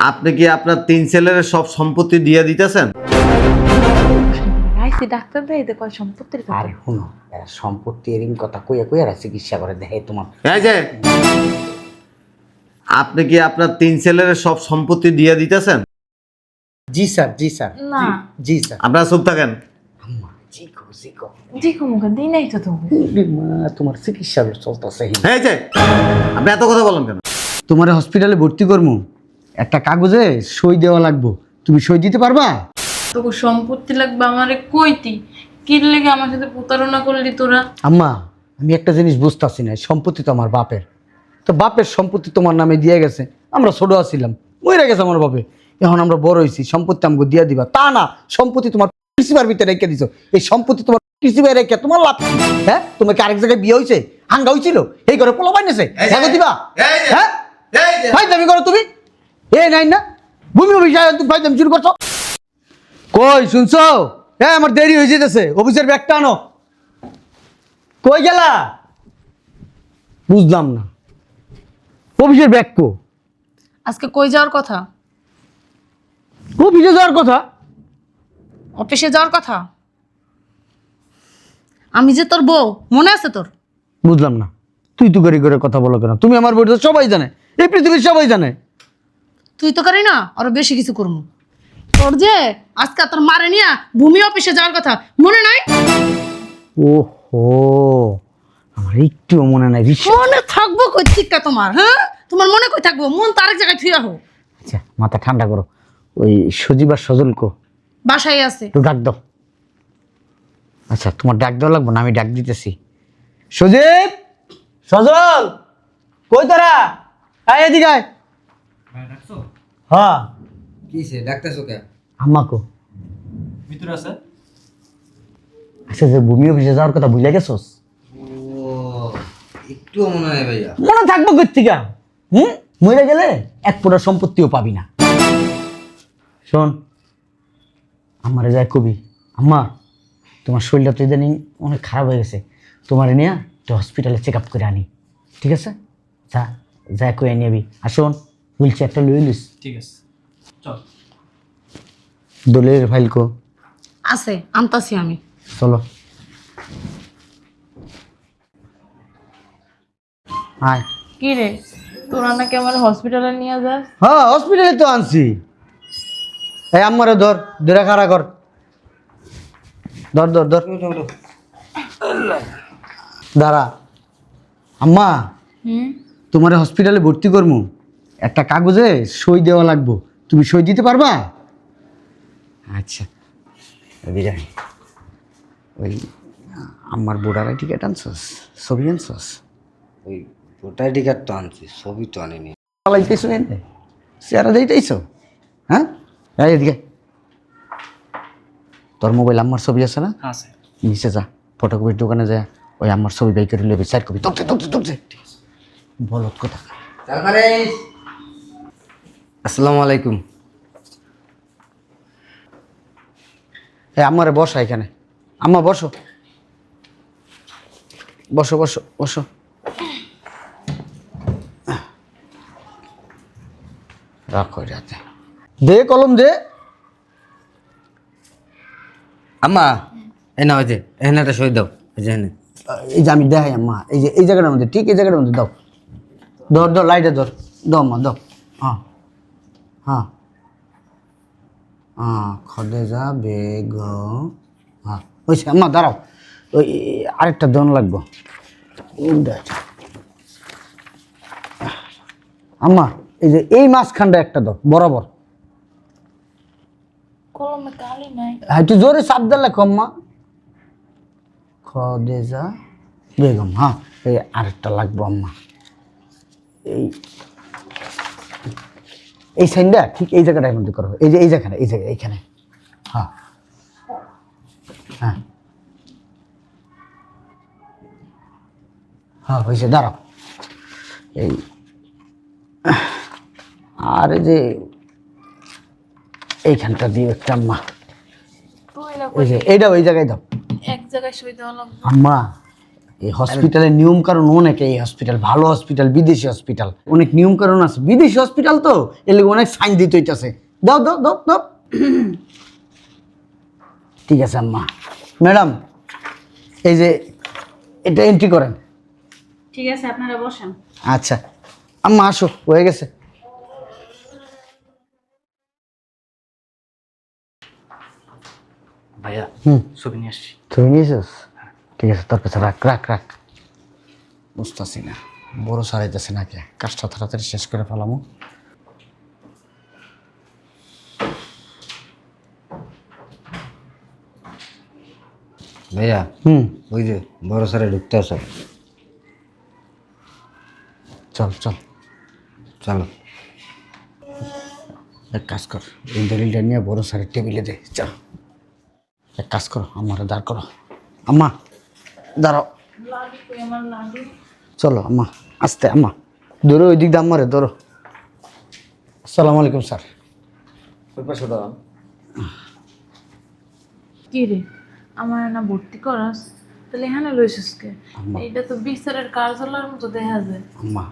আপনি কি আপনার 3 ছেলের সব সম্পত্তি দিয়ে দিতেছেন? আইসি ডাক্তার দেয় এতে কয় সম্পত্তির কথা। আরে শুনো, এরা সম্পত্তি এরকম কথা কইয়া কইয়া এরা চিকিৎসা করে দেখে তোমার। এই যে আপনি কি আপনার 3 ছেলের সব সম্পত্তি দিয়ে দিতেছেন? জি স্যার, জি স্যার, না। জি স্যার। আপনারা চুপ থাকেন। আম্মা জিকো জিকো। জি কমুকা দিই নাই তো তুমি। ওরে মা, তোমার চিকিৎসা চলতেছে। এই যে আপনি এত কথা বলেন কেন? তোমার হসপিটালে ভর্তি করবো, একটা কাগজে সই দেওয়া লাগবো, তুমি সই দিতে পারবা? তোকে সম্পত্তি লাগবে আমারে কইতি কি লেগে আমার সাথে প্রতারণা করলি তোরা? আম্মা আমি একটা জিনিস বুঝতেছি না, সম্পত্তি তো আমার বাপের, তো বাপের সম্পত্তি তোমার নামে দিয়ে গেছে, আমরা ছোট আছিলাম, মরে গেছে আমার বাপে, এখন আমরা বড় হয়েছি, সম্পত্তি আমাকে দিয়ে দিবা তা না, সম্পত্তি তোমার কৃষিবার ভিতরে রেখে দিছো, এই সম্পত্তি তোমার কৃষিবার রেখে তোমার লাভ কি? হ্যাঁ, তোমার কি আরেক জায়গায় বিয়ে হয়েছে, হাঙ্গা হয়েছিল, এই ঘরে পোলা বাইনেছে, হ্যাঁ দিবা? হ্যাঁ ভাই দামি করো তুমি, এ নাই না ভূমি অফিসে ভাই দামি শুরু করছো। কই শুনছো? হ্যাঁ আমার দেরি হয়ে যেতেছে, অফিসের ব্যাগটা আনো। কই গেলা? বুঝলাম না, অফিসের ব্যাগ কো? আজকে কই যাওয়ার কথা? অফিসে যাওয়ার কথা। অফিসে যাওয়ার কথা? আমি যে তোর বউ, মনে আছে তোর? বুঝলাম না, তুই তো করে করে কথা বলো কেন? তুমি আমার বউটা সবাই জানে, এই পৃথিবীর সবাই জানে। তুই তো করি না, আরো বেশি কিছু করবো। তোর যে আজকে তোর মারে নিয়া ভূমি অফিসে যাওয়ার কথা মনে নাই? ওহো, আমার একটুও মনে নাই। মনে থাকবো কই চিক্কা তোমার? হ্যাঁ, তোমার মনে কই থাকবো? মন তো আরেক জায়গায় থুয়া হো। আচ্ছা মাথা ঠান্ডা করো, ওই সজীব আর সজল কো? বাসায় আছে। একটু ডাক দাও। আচ্ছা তোমার ডাক দেওয়া লাগবো না, আমি ডাক দিতেছি। সজীব, সজল, কই তারা? আয় এদিকে আয়। হ্যাঁ কিসে ডাকতেছো কে? আম্মা কো? ভিতরে আছে। আচ্ছা যে ভূমি অফিসে যাওয়ার কথা ভুলে গেছোস? ও একটু মনে নাই ভাইয়া। মনে থাকবো কর্তিকা, মরে গেলে এক পুরো সম্পত্তিও পাবি না। শোন, আমারে যায় কবি, আম্মা তোমার শরীরটা তো ইদানিং অনেক খারাপ হয়ে গেছে, তোমার নিয়ে একটু হসপিটালে চেক আপ করে আনি, ঠিক আছে? যা যা কই আনি আবি। আর শোন, হুইল চেয়ারটা লই লিস। ঠিক আছে চল। দলের ফাইল কো? আছে, আনতাছি আমি। চলো আয়। কি রে, তোরা নাকি আমার হসপিটালে নিয়ে যাস? হ্যাঁ হসপিটালে তো আনছি। এই আম্মারে ধর, ধরে খাড়া কর, ধর ধর ধর, দাঁড়া। আম্মা তোমার হসপিটালে ভর্তি করবো, একটা কাগজে সই দেওয়া লাগবো, তুমি সই দিতে পারবা? আচ্ছা বিরাই, ওই আমার বোর্ডার আইডি কার্ড আনছস, ছবি আনছস? ওই ভোটার আইডি কার্ড তো আনছি, ছবি তো আনিনি। পালাইতেছো এনে চেহারা দিতেইছো? হ্যাঁ এই এদিকে, তোর মোবাইল আম্মার ছবি আছে না? আছে। নিচে যা, ফটোকপির দোকানে যা, ওই আমার ছবি বাই করে নেবে, 4 কপি। তোকে তোকে তোকে বলত কথা। তারপরে আসসালামু আলাইকুম। হ্যাঁ আমারে বসা এখানে, আম্মা বসো বসো বসো বসো। রাখো রাতে, দে কলম দে। আম্মা এই না, ওই যে এখানে একটা সই দাও, এই যে এখানে। এই যে আমি দেখাই আম্মা, এই যে এই জায়গাটার মধ্যে, ঠিক এই জায়গাটার মধ্যে দাও, ধর ধর লাইটে ধর, দাও আম্মা দাও। হ্যাঁ হ্যাঁ হ্যাঁ, খদেজা বেগম। হ্যাঁ হয়েছে আম্মা, দাঁড়াও, ওই আরেকটা দন লাগবো। আম্মা এই যে এই মাঝখানটা একটা দাও বরাবর। কলমে কালি নাই। হ্যাঁ একটু জোরে চাপ দিলে লেখো আম্মা, খদেজা বেগম। হ্যাঁ এই আরেকটা লাগবো আম্মা, এই এই সাইনটা ঠিক এই জায়গাটার মধ্যে করো, এই যে এই জায়গাটা, এই জায়গায় এইখানে। হ্যাঁ হ্যাঁ হ্যাঁ হয়েছে, দাঁড়াও। এই আর এই যে এইখানটা দিও একটা আম্মা, তুই না এই যে এইটাও এই জায়গায় দাও। এক জায়গায় সই দেওয়া লাগবে। আম্মা এই হসপিটালের নিয়ম কারণ অনেক, এই হসপিটাল ভালো হসপিটাল, বিদেশি হসপিটাল অনেক নিয়ম কারণ আছে, বিদেশি হসপিটাল তো এর লেগে অনেক সাইন দিতে হইতাছে। দাও দাও দাও দাও। ঠিক আছে আম্মা। ম্যাডাম এই যে এটা এন্ট্রি করেন। ঠিক আছে, আপনারা বসেন। আচ্ছা আম্মা আসো, হয়ে গেছে। ভাইয়া হুম, ছবি নিয়ে আসছি। তুই নিয়েছিস? ঠিক আছে, তোর কাছে রাখ রাখ রাখ। বুঝতেছি না বড় সারাইতেছে নাকি, কাজটা তাড়াতাড়ি শেষ করে ফেলামো। ভাইয়া হুম, ওই যে বড় স্যারে ঢুকতে আসো। চল চল। চলো। এক কাজ কর, এই দলিলটা নিয়ে বড় স্যারের টেবিলে দে। চল এক কাজ করো, আমার দাঁড় করো। আম্মা দাঁড়াও। চলো আম্মা, আস্তে আম্মা, ধরো ওই দিক দিয়ে আম্মারে ধরো। আসসালামু আলাইকুম স্যার। কি রে, আমার না ভর্তি করাস? তাহলে এখানে লইছিস কে? আম্মা। এইটা তো বিচারের কার্যালয়ের মতো দেখা যায়। আম্মা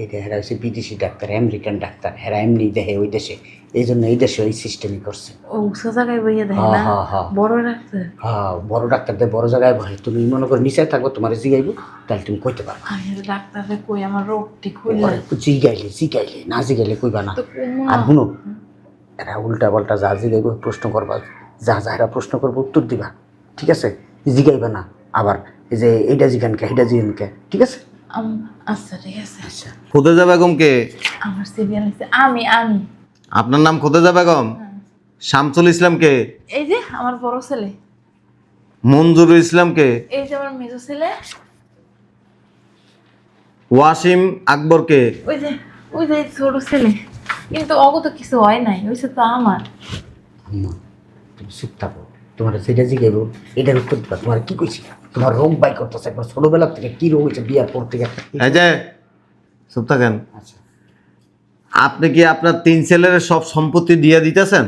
এইটা হেরা হচ্ছে বিদেশি ডাক্তার, আমেরিকান ডাক্তার, হেরা এমনি দেখে ওই দেশে, এই জন্য এই দেশে ওই সিস্টেমই করছে। ও উৎসা জায়গায় বইয়া দেখে না, হ্যাঁ, হ্যাঁ। বড় ডাক্তার। হ্যাঁ, বড় ডাক্তারদের বড় জায়গায় বসে, তুমি মনে করো নিচে থাকবো, তোমার জিগাইব, তাহলে তুমি কইতে পারবা। আমি ডাক্তারে কই আমার রোগ ঠিক হইলে জিগাইলে জিগাইলে, না জিগাইলে কইবা না। তো কমু আর না। শুনো, এরা উল্টা পাল্টা যা জিগাইব প্রশ্ন করবা, যা যা এরা প্রশ্ন করবো উত্তর দিবা, ঠিক আছে? জিগাইবা না আবার এই যে এইটা জিগান কে, এইটা জিগান কে, ঠিক আছে? আচ্ছা ঠিক আছে। আচ্ছা, খোদেজা বেগম কে? আমার সিরিয়াল আছে। আমি আমি আপনার নাম খোদেজা বেগম? শামসুল ইসলাম কে? এই যে আমার বড় ছেলে, মঞ্জুরুল ইসলাম কে? এই যে আমার মেজো ছেলে, ওয়াসিম আকবর কে? ওই যে ছোট ছেলে। কিন্তু অগত কিছু হয় নাই, ওইসে তো আমার। আম্মা তুমি চুপ থাকো, তোমার সেটা জিগাইব, এটার উত্তর দিবা। তোমার কি কইছি, তোমার রোগ বাই করতেছে একবার ছোটবেলা থেকে, কি রোগ হয়েছে বিয়ার পর থেকে? এই যে চুপ থাকেন। আচ্ছা, আপনি কি আপনার 3 ছেলের সব সম্পত্তি দিয়ে দিতেছেন?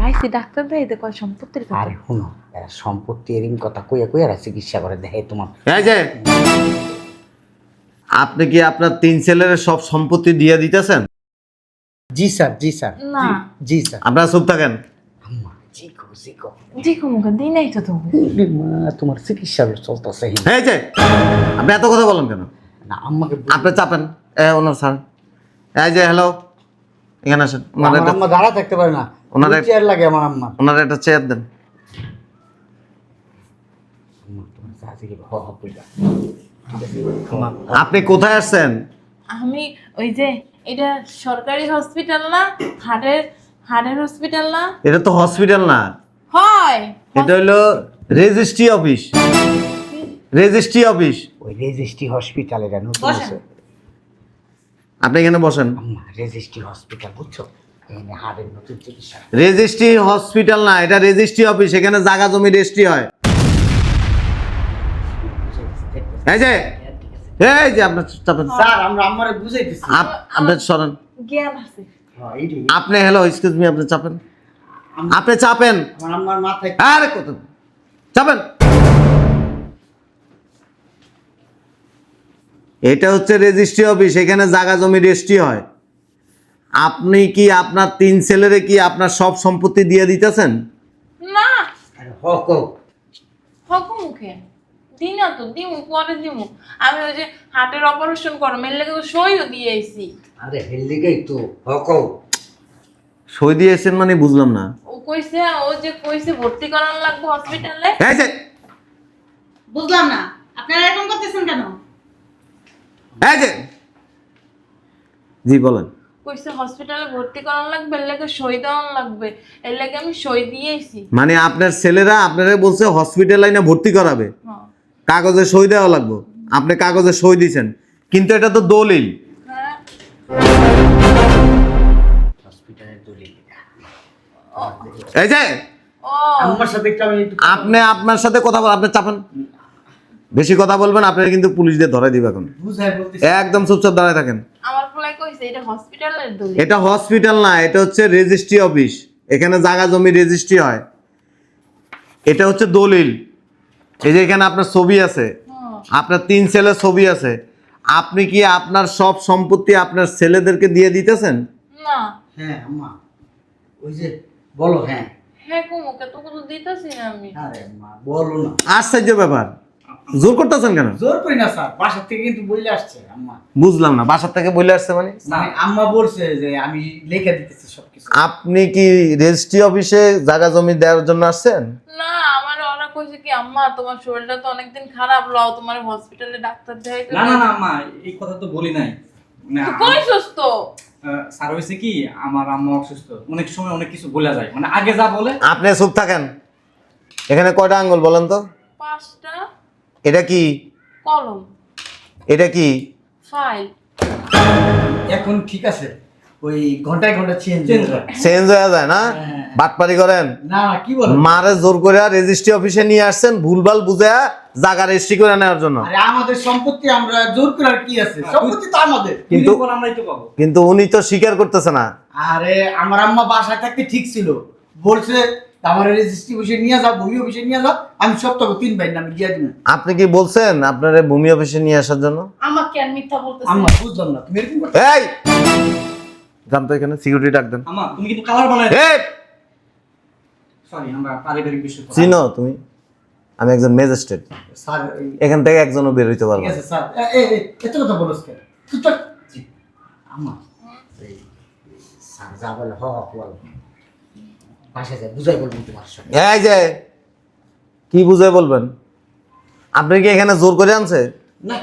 আইসি ডাক্তার দেয় কয় সম্পত্তির কথা। আর শুনো, এরা সম্পত্তি এরিং কথা কইয়া কইয়া এরা চিকিৎসা করে দেখে তোমার। এই যে আপনি কি আপনার 3 ছেলের সব সম্পত্তি দিয়ে দিতেছেন? জি স্যার, জি স্যার, না। জি স্যার। আপনারা চুপ থাকেন। আম্মা জিকো জিকো, জি কমুকা দিই নাই তো তুমি। মা তোমার চিকিৎসা চলতেছে। এই যে আপনি এত কথা বলেন কেন? না আম্মাকে আপনি চাপেন। ওনার স্যার, এই যে হ্যালো, এখানে আসেন। আমার আম্মা দাঁড়া থাকতে পারে না, ওনার ওনার চেয়ার লাগে আমার আম্মা। ওনার একটা চেয়ার দেন। আম্মা তোমার যা জিগাইব হ হ কইবা। আপনি কোথায় আসছেন? আমি ওই যে এটা সরকারি হসপিটাল না, হাড়ের হসপিটাল না? এটা তো হসপিটাল না, হয় এটা হলো রেজিস্ট্রি অফিস। Registry office. ওই রেজিস্ট্রি হসপিটাল, এটা নতুন আছে। আপনি এখানে বসেন। আম্মা রেজিস্ট্রি হসপিটাল বুঝছো, এখানে হাড়ের নতুন চিকিৎসা। রেজিস্ট্রি হসপিটাল না, এটা রেজিস্ট্রি অফিস। এখানে জায়গা জমি রেজিস্ট্রি হয়। এই যে আপনার চাপেন। স্যার আমরা আম্মারে বুঝাইতেছি। আপনি সরেন। জ্ঞান আছে। হ্যাঁ এইটাই, আপনি হ্যালো এক্সকিউজ মি, আপনি চাপেন। আপনি চাপেন। আমার আম্মার মাথায়। আরে কত চাপেন। এটা হচ্ছে রেজিস্ট্রি অফিস, এখানে জায়গা জমি রেজিস্ট্রি হয়। আপনি কি আপনার 3 ছেলেরে কি আপনার সব সম্পত্তি দিয়ে দিতেছেন? না আরে হক হক মুখে দিই না তো, দিমু পরে দিমু। আমি ওই যে হার্টের অপারেশন করো মেলে তো সইও দিয়ে আইছি। আরে হেলদিকেই তো হক। সই দিয়েছেন মানে বুঝলাম না। ও কইছে ভর্তি করানো লাগবে হসপিটালে। এই যে বুঝলাম না আপনারা এরকম করতেছেন কেন? এই যে জি বলেন। কইছে হসপিটালে ভর্তি করানো লাগবে, এর লাগে সই দেওয়ানো লাগবে, এর লাগে আমি সই দিয়ে আইছি। মানে আপনার ছেলেরা আপনারা বলছে হসপিটাল লাইনে ভর্তি করাবে, হ্যাঁ কাগজে সই দেওয়া লাগবে। আপনি কাগজে সই দিয়েছেন, কিন্তু এটা তো দলিল। হ্যাঁ। হসপিটালের দলিল। এই যে ও আম্মার সাথে একটু আমি আপনি আপনার সাথে কথা বল, আপনি চাপেন। বেশি কথা বলবেন আপনারা কিন্তু পুলিশ দিয়ে ধরে দিবে এখন। বুঝাই বলতেছি। একদম চুপচাপ দাঁড়ায় থাকেন। আমার পোলাই কইছে এটা হসপিটালের দলিল। এটা হসপিটাল না, এটা হচ্ছে রেজিস্ট্রি অফিস। এখানে জায়গা জমি রেজিস্ট্রি হয়। এটা হচ্ছে দলিল। এই যে এখানে আপনার ছবি আছে, আপনার 3 ছেলের ছবি আছে। আপনি কি আপনার সব সম্পত্তি আপনার ছেলেদেরকে দিয়ে দিতেছেন? না। হ্যাঁ আম্মা, ওই যে বলো। হ্যাঁ হ্যাঁ কুমুকে তো কিছু দিতেছি না আমি। আরে আম্মা বলো না। আশ্চর্য ব্যাপার, জোর করতেছেন কেন? জোর করি না স্যার, বাসা থেকে কিন্তু বইলে আসছে আম্মা। বুঝলাম না, বাসা থেকে বলে আসছে মানে? মানে আম্মা বলছে যে আমি লেখা দিতেছি সবকিছু। আপনি কি রেজিস্ট্রি অফিসে জায়গা জমি দেওয়ার জন্য আসছেন? না আমার ওরা কইছে কি আম্মা তোমার শরীরটা তো অনেকদিন খারাপ, লও তোমার হসপিটালে ডাক্তার দেখাইতে। না না না আম্মা, এই কথা তো বলি নাই। মানে কইছস তো? স্যার হয়েছে কি, আমার আম্মা অসুস্থ, অনেক সময় অনেক কিছু বলা যায়, মানে আগে যা বলে। আপনি চুপ থাকেন। এখানে কয়টা আঙ্গুল বলেন তো? 5টা। এটা কি? কলম। এটা কি? ফাইল। এখন ঠিক আছে, ওই ঘন্টায় ঘন্টা চেঞ্জ হয়। চেঞ্জ হয়ে যায় না? হ্যাঁ। বাটপারি করেন? না না কি বলো, মারে জোর করে রেজিস্ট্রি অফিসে নিয়ে আসছেন ভুলভাল বুঝে জায়গা রেজিস্ট্রি করে নেওয়ার জন্য। আরে আমাদের সম্পত্তি আমরা জোর করার কি আছে, সম্পত্তি তো আমাদের। কিন্তু আমরাই তো পাবো। কিন্তু উনি তো স্বীকার করতেছে না। আরে আমার আম্মা বাসায় থাকতে ঠিক ছিল, বলছে আমার রেজিস্ট্রি অফিসে নিয়ে যাও, ভূমি অফিসে নিয়ে যাও, আমি সব তখন 3 ভাই নামে দিয়ে দিব। আপনি কি বলছেন আপনার ভূমি অফিসে নিয়ে আসার জন্য? আমাকে আর মিথ্যা বলতেছে? আম্মা বুঝলাম না, তুমি এরকম করতে। এই জান তো, এখানে সিকিউরিটি ডাক দেন। আম্মা তুমি কিন্তু কালার বানাই। এই সরি, আমরা পারিবারিক বিষয়। চিনো তুমি? আমি একজন ম্যাজিস্ট্রেট, স্যার এখান থেকে একজনও বের হইতে পারবো ঠিক না। আছে স্যার, এত কথা বলছ কেন? তুই তো জি আম্মা এই স্যার যা বলে হ হ বল, বাসায় যা বুঝাই বলবো তোমার সঙ্গে। এই যে কি বুঝে বলবেন? আপনি কি এখানে জোর করে আনছে? না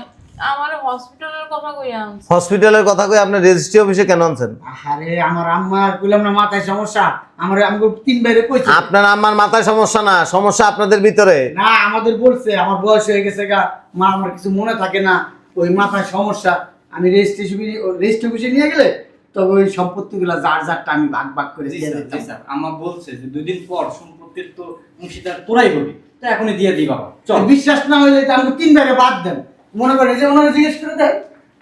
আমার হসপিটালের কথা কইয়া আনছে। হসপিটালের কথা কই আপনি রেজিস্ট্রি অফিসে কেন আনছেন? আরে আমার আম্মার কইলাম না মাথায় সমস্যা, আমার আমগো 3 বাইরে কইছে। আপনার আম্মার মাথায় সমস্যা না, সমস্যা আপনাদের ভিতরে। না আমাদের বলছে আমার বয়স হয়ে গেছে গা, মা আমার কিছু মনে থাকে না, ওই মাথায় সমস্যা। আমি রেজিস্ট্রি অফিসে নিয়ে গেলে তবে ওই সম্পত্তিগুলো যার যারটা আমি ভাগ ভাগ করে জি দিয়ে স্যার, দিতাম। জি স্যার, আম্মা বলছে যে 2 দিন পর সম্পত্তির তো অংশীদার তোরাই হবি, তো এখনই দিয়ে দিই বাবা, চল। বিশ্বাস না হইলে তো আমাকে 3 বাইরে বাদ দেন। মনে করে যে ওনারা জিজ্ঞেস করে দেয়,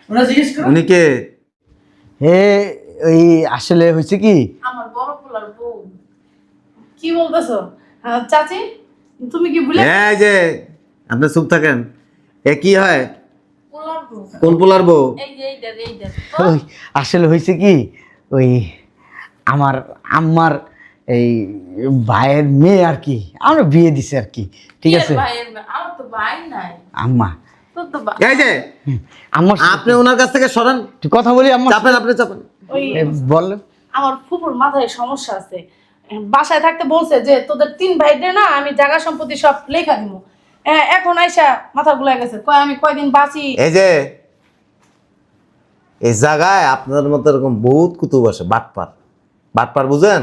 ওনারা জিজ্ঞেস করে। উনি কে? হে ওই আসলে হয়েছে কি, আমার বড় পোলার বউ। কি বলতেছো? চাচি তুমি কি ভুলে এই যে আপনি চুপ থাকেন। এ কি হয়? পোলার বউ। কোন পোলার বউ? এই যে এইটা। ওই আসলে হয়েছে কি, ওই আমার আম্মার এই ভাইয়ের মেয়ে আর কি, আমরা বিয়ে দিছে আর কি, ঠিক আছে। আমার তো ভাই নাই। আম্মা তোর তো ভাই। এই যে আম্মা আপনি ওনার কাছ থেকে সরান। একটু কথা বলি আম্মা। চাপেন, আপনি চাপেন। ওই বল। আমার ফুপুর মাথায় সমস্যা আছে, বাসায় থাকতে বলছে যে তোদের 3 ভাইদের না আমি জায়গা সম্পত্তি সব লেখা দিব। এখন আইসা মাথা গুলাই গেছে, কয় আমি কয়দিন বাঁচি। এই যে এই জায়গায় আপনাদের মতো এরকম বহুত কুতুব আছে, বাটপার। বাটপার বুঝেন?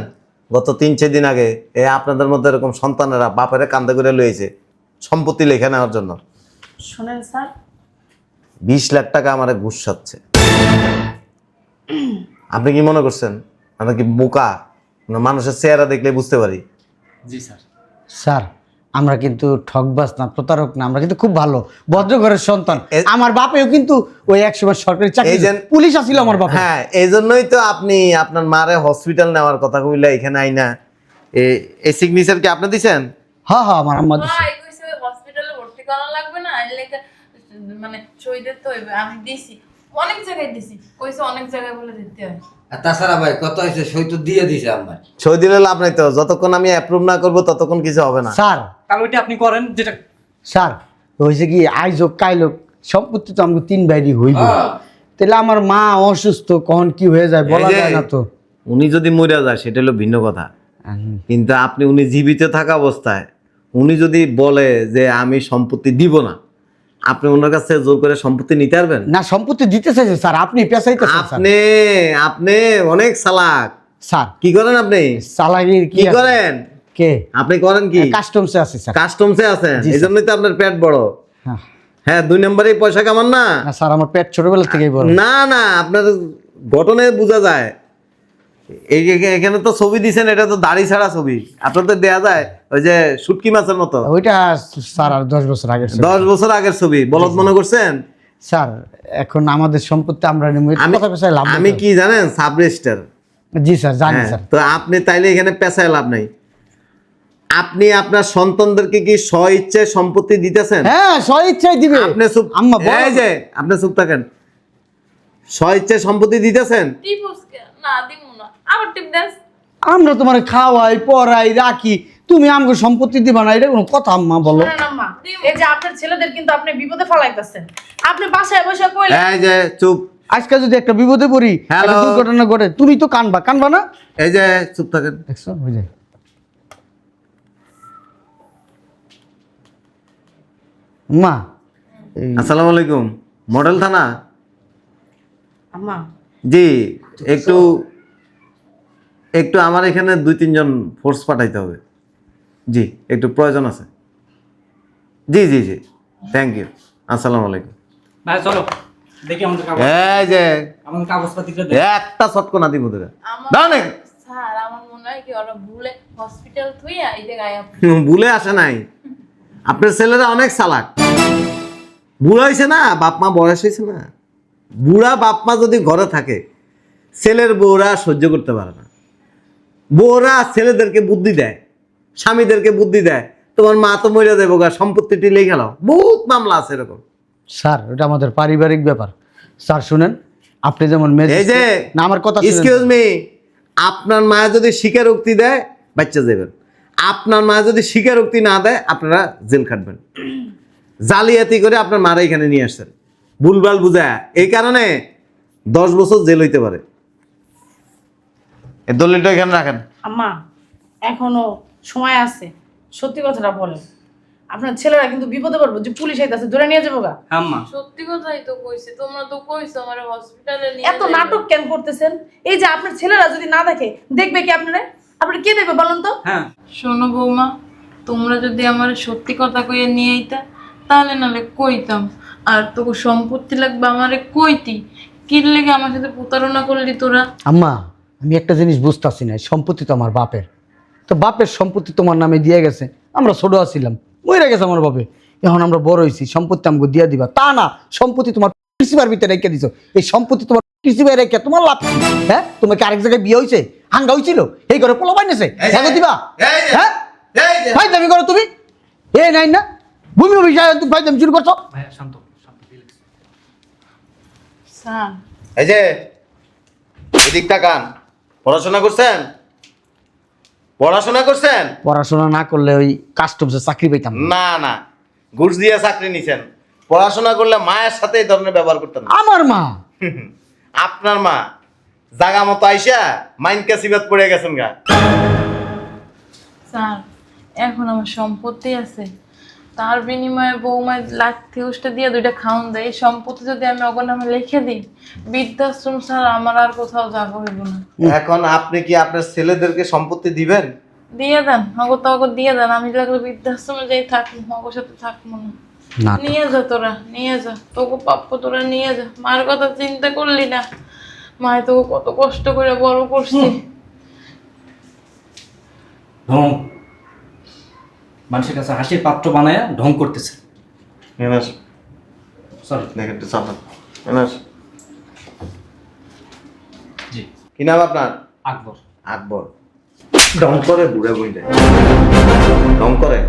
গত 3-4 দিন আগে আপনাদের মধ্যে এরকম সন্তানেরা বাপেরে কান্দে করে লইছে সম্পত্তি লেখা নেওয়ার জন্য। শোনেন স্যার, 20 লাখ টাকা আমারে ঘুষ সাচ্ছে। আপনি কি মনে করছেন আমরা কি বোকা? মানুষের চেহারা দেখলে বুঝতে পারি। জি স্যার। স্যার আমরা কিন্তু ঠকবাজ না, প্রতারক না, আমরা কিন্তু খুব ভালো ভদ্র ঘরের সন্তান। আমার বাপেও কিন্তু ওই একসময় সরকারি চাকরি, পুলিশ আছিল আমার বাপ। হ্যাঁ, এই জন্যই তো আপনি আপনার মারে হসপিটাল নেওয়ার কথা কইলা এখানে আইনা এই সিগনেচার কি আপনি দিছেন? হ্যাঁ হ্যাঁ আমার আম্মা দিছে। ভাই কইছে হসপিটালে ভর্তি করা লাগবে না, এর লেখা মানে সই দিতে হইবে। আমি দিছি, অনেক জায়গায় দিছি, কইছে অনেক জায়গায় বলে দিতে হয়। আর তাছাড়া ভাই কত হয়েছে, সই তো দিয়ে দিছে আম্মা। সই দিলে লাভ নাই তো, যতক্ষণ আমি অ্যাপ্রুভ না করব ততক্ষণ কিছু হবে না। স্যার তাহলে ওইটা আপনি করেন যেটা। স্যার হয়েছে কি, আইজ হোক কাইল হোক সম্পত্তি তো আমাকে 3 বাইরই হইব। তাহলে আমার মা অসুস্থ, কখন কি হয়ে যায় বলা এই যে, যায় না তো। উনি যদি মরে যায় সেটা হলো ভিন্ন কথা, কিন্তু আপনি উনি জীবিত থাকা অবস্থায় উনি যদি বলে যে আমি সম্পত্তি দিব না, আপনি ওনার কাছ থেকে জোর করে সম্পত্তি নিতে পারবেন? না সম্পত্তি দিতে চাইছে স্যার, আপনি পেছাইতেছেন স্যার। আপনি আপনি অনেক চালাক। স্যার কি করেন আপনি? চালাকির কি আছে? করেন কে? আপনি? করেন কি? কাস্টমসে আছে স্যার। কাস্টমসে আছেন, জি, এই জন্যই তো আপনার পেট বড়। হ্যাঁ। হ্যাঁ, 2 নম্বরেই পয়সা কামান না। না স্যার আমার পেট ছোটবেলা থেকেই বড়। না না, আপনার গঠনে বোঝা যায়। এই এখানে তো ছবি দিছেন, এটা তো দাড়ি ছাড়া ছবি। আপনাদের দেয়া যায় ওই যে শুটকি মাছের মতো। ওইটা স্যার আর 10 বছর আগে 10 বছর আগের ছবি, বলদ মনে করছেন? স্যার এখন আমাদের সম্পত্তি আমরা নেব, কথা পেছায় লাভ আমি নেই। কি জানেন, সাব রেজিস্টার। জি স্যার জানি স্যার। তো আপনি তাইলে এখানে পেছায় লাভ নাই। আপনি আপনার সন্তানদেরকে কি স্ব ইচ্ছায় সম্পত্তি দিতেছেন? হ্যাঁ স্ব ইচ্ছাই দিবে। আপনি চুপ, আম্মা বলো। এই যে আপনি চুপ থাকেন। স্ব ইচ্ছায় সম্পত্তি দিতেছেন? টিপস না দিমু না, আবার টিপ দেস। আমরা তোমার খাওয়াই পড়াই রাখি, তুমি আমাকে সম্পত্তি দিবা না, এটা কোনো কথা আম্মা বলো? শোনেন আম্মা, এই যে আপনার ছেলেদের কিন্তু আপনি বিপদে ফেলাইতেছেন। আপনি বাসায় বসে কইলেন এই যে চুপ, আজকে যদি একটা বিপদে পড়ি, হ্যালো। একটা দুর্ঘটনা ঘটে, তুমি তো কানবা, কানবা না? এই যে চুপ থাকেন। দেখছো ওই যে মা, এই আসসালামু আলাইকুম, মডেল থানা। আম্মা জি, একটু একটু আমার এখানে 2-3 জন ফোর্স পাঠাইতে হবে। জি, একটু প্রয়োজন আছে। জি জি জি, থ্যাংক ইউ। আসসালামু আলাইকুম। ভাই চলো দেখি আমাদের এই যে আমাদের কাগজপাতিগুলো একটা সটকো না দিব তোরা। আমার দাও না। স্যার আমার মনে হয় কি ওরা ভুলে হসপিটাল থুইয়া এই জায়গায় ভুলে আসে নাই, আপনার ছেলেরা অনেক চালাক। বুড়া হয়েছে না, বাপ মা বয়স হয়েছে না। বুড়া বাপ মা যদি ঘরে থাকে, ছেলের বউরা সহ্য করতে পারে না। বউরা ছেলেদেরকে বুদ্ধি দেয়, স্বামীদেরকে বুদ্ধি দেয়, তোমার মা তো মরে দেবো গা, সম্পত্তিটি লেগে গেল। বহুত মামলা আছে এরকম। স্যার ওটা আমাদের পারিবারিক ব্যাপার। স্যার শুনেন, আপনি যেমন এই যে না, আমার কথা এক্সকিউজ মি, আপনার মা যদি স্বীকারোক্তি দেয় বাচ্চা যাবেন, আপনার মা যদি স্বীকারোক্তি না দেয় আপনারা জেল খাটবেন। জালিয়াতি করে আপনার মারা এখানে নিয়ে আসছেন, ভুলভাল বুঝায়, এই কারণে 10 বছর জেল হইতে পারে। এই দলিলটা এখানে রাখেন। আম্মা এখনো সময় আছে, সত্যি কথাটা বলেন। আপনার ছেলেরা কিন্তু বিপদে পড়বো, যে পুলিশ আইতাছে ধরে নিয়ে যাবো গা। আম্মা সত্যি কথাই তো কইছি, তোমরা তো কইছো আমার হসপিটালে নিয়ে এত নাটক কেন করতেছেন? এই যে আপনার ছেলেরা যদি না দেখে, দেখবে কি আপনারা? আপনি কে দেখবে বলুন তো? হ্যাঁ শোনো বৌমা, তোমরা যদি আমার সত্যি কথা কইয়ে নিয়ে আইতা তাহলে নালে কইতাম, আর তোকে সম্পত্তি লাগবে আমারে কইতি, কি লেগে আমার সাথে প্রতারণা করলি তোরা? আম্মা আমি একটা জিনিস বুঝতেছি না, সম্পত্তি তো আমার বাপের, তো বাপের সম্পত্তি তোমার নামে দিয়ে গেছে। আমরা ছোট আছিলাম, মরে গেছে আমার বাপে, এখন আমরা বড় হয়েছি, সম্পত্তি আমাকে দিয়ে দিবা। তা না, সম্পত্তি তোমার কৃষিবার ভিতরে রেখে দিছো। এই সম্পত্তি তোমার কৃষিবার রেখে তোমার লাভ কি? হ্যাঁ, তোমাকে আরেক জায়গায় বিয়ে হয়েছে, হাঙ্গা হয়েছিল, এই ঘরে পোলা বাইনেছে, দেখো দিবা? হ্যাঁ ভাই দামি করো তুমি, এই নাই না ভূমি বিষয় তুমি ভাই দামি শুরু করছো। ভাইয়া শান্ত শান্ত relax। স্যার এই যে এদিক তাকান। পড়াশোনা করছেন? পড়াশোনা করছেন? পড়াশোনা না করলে ওই কাস্টমসে চাকরি পাইতাম না। না না, ঘুষ দিয়ে চাকরি নিছেন। পড়াশোনা করলে মায়ের সাথে এই ধরনের ব্যবহার করতেন না। আমার মা, আপনার মা জাগা মতো আইসা মাইন কাসিবাত পড়ে গেছেন গা। স্যার এখন আমার সম্পত্তি আছে, তার বিনিময়ে বৌমায় লাঠি উষ্টা দিয়ে 2টা খাওন দেয়, এই সম্পত্তি যদি আমি অগর নামে লিখে দিই, বৃদ্ধাশ্রম স্যার আমার আর কোথাও জায়গা হইব না। এখন আপনি কি আপনার ছেলেদেরকে সম্পত্তি দিবেন? দিয়ে দেন, অগর তো অগর দিয়ে দেন, আমি লাগলে বৃদ্ধাশ্রমে যাই থাকবো, অগর সাথে থাকবো না। না নিয়ে যা তোরা, নিয়ে যা, তোকে প্রাপ্য তোরা নিয়ে যা। মার কথা চিন্তা করলি না, মায় তোকে কত কষ্ট করে বড় করছি। ঢং, মানুষের কাছে হাসির পাত্র বানায় ঢং করতেছে। সরি দেখেন তো চাপান। জি কি নাম আপনার? আকবর। আকবর। ঢং করে বুড়া বইলে, ঢং করে।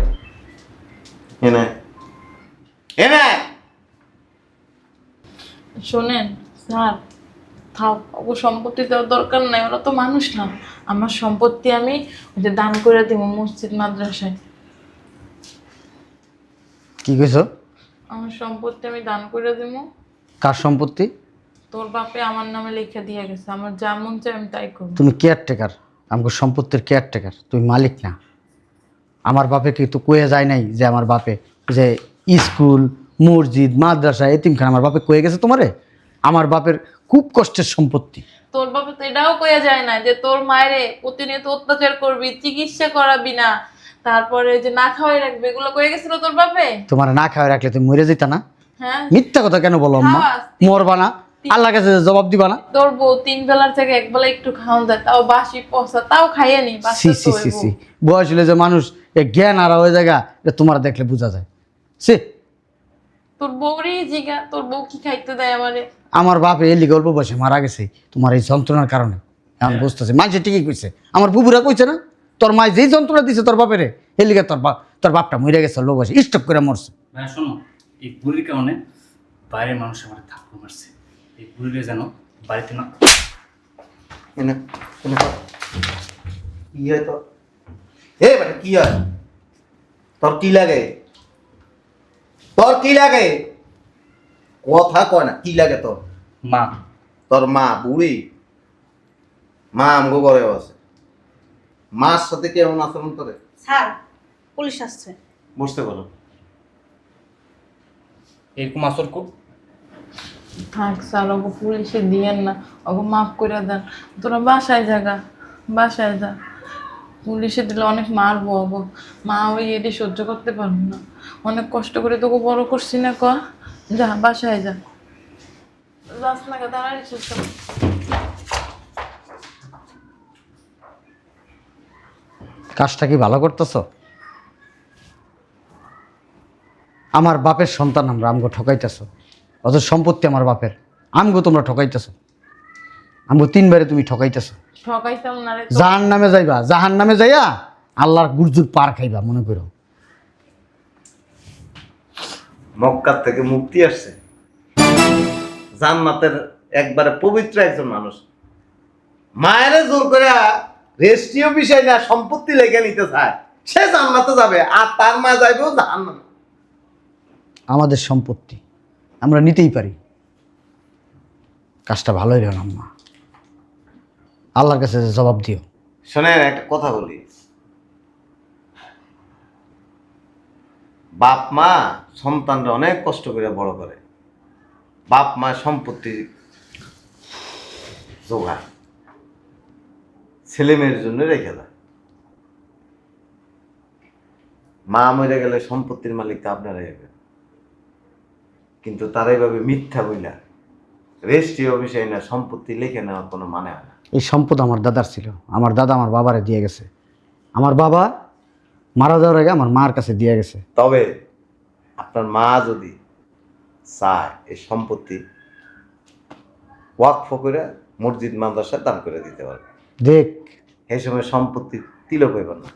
এনে এনে শোনেন স্যার, থাক, ওকে সম্পত্তি দেওয়ার দরকার নাই, ওরা তো মানুষ না। আমার সম্পত্তি আমি ওই যে দান করে দিব মসজিদ মাদ্রাসায়। কি কইছো? আমার সম্পত্তি আমি দান করে দিব। কার সম্পত্তি? তোর বাপে আমার নামে লিখে দিয়ে গেছে, আমার যা মন চাই আমি তাই করবো। তুমি কেয়ারটেকার, আমাকে সম্পত্তির কেয়ারটেকার, তুমি মালিক না। আমার বাপে কিন্তু কয়ে যায় নাই যে আমার বাপে যে স্কুল মসজিদ মাদ্রাসা এতিমখানা আমার বাপে কয়ে গেছে তোমারে? আমার বাপের খুব কষ্টের সম্পত্তি। তোর বাপে তো এটাও কয়ে যায় না যে তোর মায়েরে প্রতিনিয়ত অত্যাচার করবি, চিকিৎসা করাবি না, তারপরে যে না খাওয়াই রাখবে, এগুলো কয়ে গেছিল তোর বাপে? তোমার না খাওয়া রাখলে তুমি মরে যেতা না? হ্যাঁ, মিথ্যা কথা কেন বলো আম্মা? খাওয়াস। মরবা না, আল্লাহর কাছে জবাব দিবা না? তোর বউ 3 বেলার থেকে 1 বেলা একটু খাওয়ান দেয়, তাও বাসি পচা, তাও খাইয়ে নি। সি সি সি সি, বয়স হলে যে মানুষ এ জ্ঞান আর হয়ে জায়গা, এটা তোমার দেখলে বোঝা যায়। সে তোর বউরই জিগা, তোর বউ কি খাইতে দেয় আমারে? আমার বাপ এলি গল্প বসে মারা গেছে তোমার এই যন্ত্রণার কারণে। আমি বুঝতেছি, মাঝে ঠিকই কইছে, আমার বুবুরা কইছে না তোর মায় যেই যন্ত্রণা দিছে তোর বাপেরে, এর লিগে তোর বাপটা মরে গেছে লোক আছে স্টপ করে মরছে। ভাই শোনো, এই বুড়ির কারণে বাইরের মানুষ আমার থাপ্পড় মারছে। এই বুড়িরে যেন বাড়িতে না এনে এনে কর। কি হয় তোর? এ বেটা কি হয়? তোর কি লাগে? তোর কি লাগে? কথা কয় না, কি লাগে তোর? মা। তোর মা বুড়ি? মা আমগো ঘরে আছে। মার সাথে কেমন আচরণ করে? স্যার পুলিশ আসছে। বুঝতে পারো? এরকম আসর কর। থাক স্যার, ওগো পুলিশে দিয়েন না, ওগো মাফ করে দেন। তোরা বাসায় জাগা, বাসায় যা। পুলিশে দিলে অনেক মারবো ওগো। মা ওই এটি সহ্য করতে পারবো না। অনেক কষ্ট করে তোকে বড় করছি না, ক যা বাসায় যা। যাস না কে দাঁড়াই চেষ্টা। কাজটা কি ভালো করতেছ? আমার বাপের সন্তান আমরা, আমগো ঠকাইতেছ। অত সম্পত্তি আমার বাপের, আমগো তোমরা ঠকাইতেছ। আমগো 3 বারে তুমি ঠকাইতেছ। ঠকাইতাম না রে। জাহান নামে যাইবা, জাহান নামে যাইয়া আল্লাহর গুরজুর পার খাইবা, মনে করো। মক্কার থেকে মুক্তি আসছে, জান্নাতের একবারে পবিত্র একজন মানুষ মায়ের জোর করে রেস্ট্রিও বিষয় না সম্পত্তি লেগে নিতে চায়, সে জান্নাতে যাবে আর তার মা যাইবেও জাহান্নামে। আমাদের সম্পত্তি আমরা নিতেই পারি, কাজটা ভালোই হলাম না। আল্লাহর কাছে জবাব দিও। শোনেন একটা কথা বলি, বাপ মা সন্তানরা অনেক কষ্ট করে বড় করে, বাপ মা সম্পত্তি জোগায়, ছেলে মেয়ের জন্য রেখে দেয়। মা মরে গেলে সম্পত্তির মালিক তো আপনারা হবে, কিন্তু তারা এইভাবে মিথ্যা বইলা রেজিস্ট্রি অফিসে না সম্পত্তি লিখে নেওয়ার কোনো মানে হয় না। এই সম্পদ আমার দাদার ছিল, আমার দাদা আমার বাবারে দিয়ে গেছে। আমার বাবা মারা যাওয়ার আগে আমার মার কাছে দিয়ে গেছে। তবে আপনার মা যদি চায় এই সম্পত্তি ওয়াকফ করে মসজিদ মাদ্রাসায় দান করে দিতে পারবে। দেখ, এই সময় সম্পত্তি তিলক হইব না।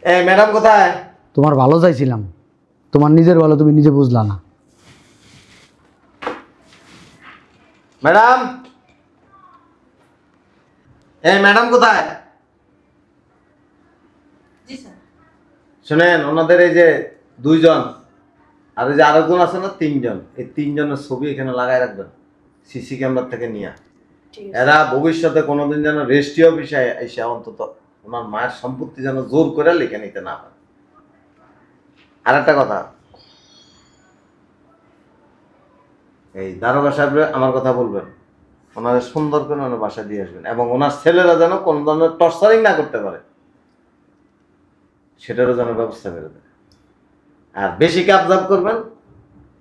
এই ম্যাডাম কোথায়? তোমার ভালো চাইছিলাম, তোমার নিজের ভালো তুমি নিজে বুঝলা না। ম্যাডাম, এই ম্যাডাম কোথায়? জি স্যার। শুনেন, ওনাদের এই যে 2 জন আর এই যে আরেকজন আছে না 3 জন, এই 3 জনের ছবি এখানে লাগাই রাখবেন সিসি ক্যামেরা থেকে নিয়ে। ঠিক আছে। এরা ভবিষ্যতে কোনোদিন যেন রেজিস্ট্রি অফিসে এসে অন্তত ওনার মায়ের সম্পত্তি যেন জোর করে লিখে নিতে না পারে। আর একটা কথা, এই দারোগা সাহেব আমার কথা বলবেন, ওনাদের সুন্দর করে ওনার বাসায় দিয়ে আসবেন এবং ওনার ছেলেরা যেন কোনো ধরনের টর্চারিং না করতে পারে সেটারও যেন ব্যবস্থা করে দেয়। আর বেশি কাবজাব করবেন,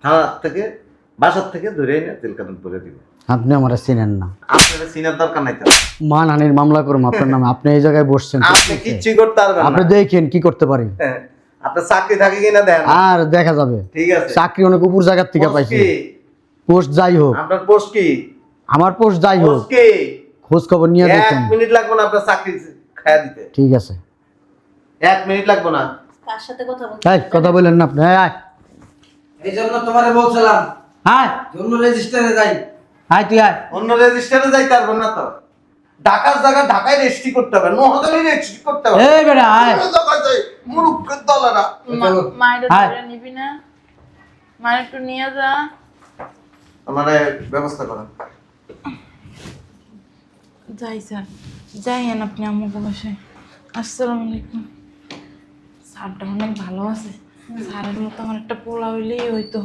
থানা থেকে বাসার থেকে ধরে এনে তেলকানুন করে দিবেন। আপনি আমার চিনেন না, আপনার সিনার দরকার নাই তো। মানহানির মামলা করুন আপনার নামে। আপনি এই জায়গায় বসছেন, আপনি কিচ্ছুই করতে পারবেন আপনি না। দেখেন কি করতে পারি। হ্যাঁ, আপনার চাকরি থাকে কিনা দেন, আর দেখা যাবে। ঠিক আছে। চাকরি অনেক উপর জায়গার থেকে পোস্ট পাইছি। কি? পোস্ট যাই হোক, আপনার পোস্ট কি? আমার পোস্ট যাই হোক, পোস্ট কি? খোঁজ খবর নিয়ে 1 দেখেন। মিনিট লাগবে না আপনার চাকরি খায়া দিতে। ঠিক আছে, 1 মিনিট লাগবে না। কার সাথে কথা বলতে? এই কথা বললেন না আপনি। আয় এই জন্য তোমারে বলছিলাম আয় জন্য রেজিস্টারে যাই। আয় তুই আয়। অন্য রেজিস্টারে যাইতে পারবেন না তো। ঢাকার জায়গা ঢাকায় রেজিস্ট্রি করতে হবে, নোয়াখালী রেজিস্ট্রি করতে হবে। এই বেটা আয়। অন্য জায়গায় যাই, মুরুখের দলেরা। মায়ের আয়। ধরে নিবি না? মায়ের একটু নিয়ে যা। আমারে ব্যবস্থা করেন। যাই স্যার, যাইয়েন আপনি আমাকে বাসায়। আসসালামু আলাইকুম। স্যারটা অনেক ভালো আছে, স্যারের মতো আমার একটা পোলা হইলেই হইতো।